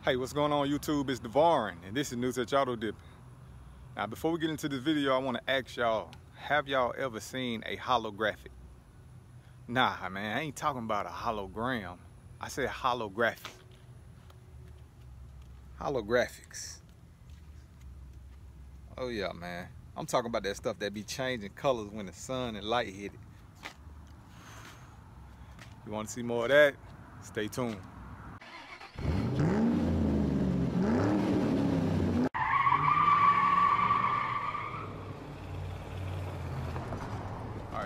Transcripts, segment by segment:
Hey, what's going on YouTube? It's Devon, and this is New Touch Auto Dip. Now, before we get into this video, I want to ask y'all, have y'all ever seen a holographic? Nah, man, I ain't talking about a hologram. I said holographic. Holographics. Oh yeah, man. I'm talking about that stuff that be changing colors when the sun and light hit it. You want to see more of that? Stay tuned.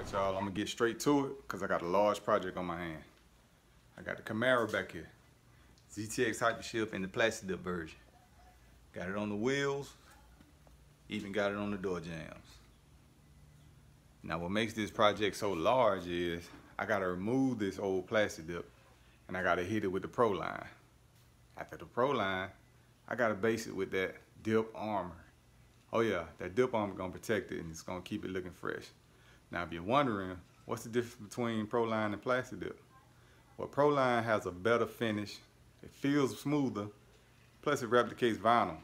Alright y'all, I'm gonna get straight to it because I got a large project on my hand. I got the Camaro back here. ZTX Hypership in the Plasti Dip version. Got it on the wheels, even got it on the door jambs. Now what makes this project so large is I gotta remove this old Plasti Dip and I gotta hit it with the Proline. After the Proline, I gotta base it with that dip armor. Oh yeah, that dip armor gonna protect it and it's gonna keep it looking fresh. Now if you're wondering, what's the difference between Proline and Plasti Dip? Well, Proline has a better finish, it feels smoother, plus it replicates vinyl.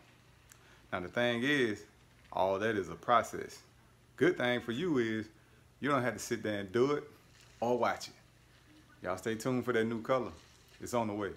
Now the thing is, all that is a process. Good thing for you is, you don't have to sit there and do it or watch it. Y'all stay tuned for that new color. It's on the way.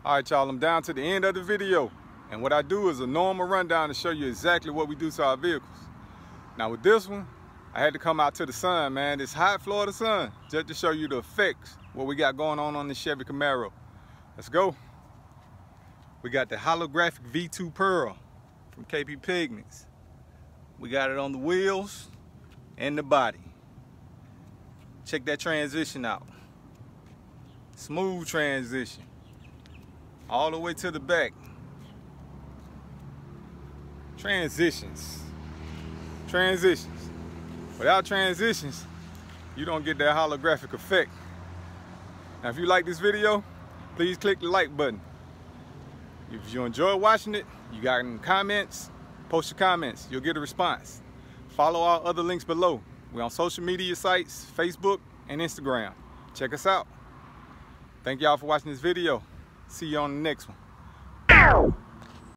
Alright y'all, I'm down to the end of the video. And what I do is a normal rundown to show you exactly what we do to our vehicles. Now with this one, I had to come out to the sun, man. This hot Florida sun, just to show you the effects, what we got going on this Chevy Camaro. Let's go. We got the Holographic V2 Pearl from KP Pigments. We got it on the wheels and the body. Check that transition out. Smooth transition. All the way to the back. Transitions. Transitions. Without transitions, you don't get that holographic effect. Now, if you like this video, please click the like button. If you enjoy watching it, you got any comments, post your comments. You'll get a response. Follow our other links below. We're on social media sites, Facebook and Instagram. Check us out. Thank y'all for watching this video. See you on the next one.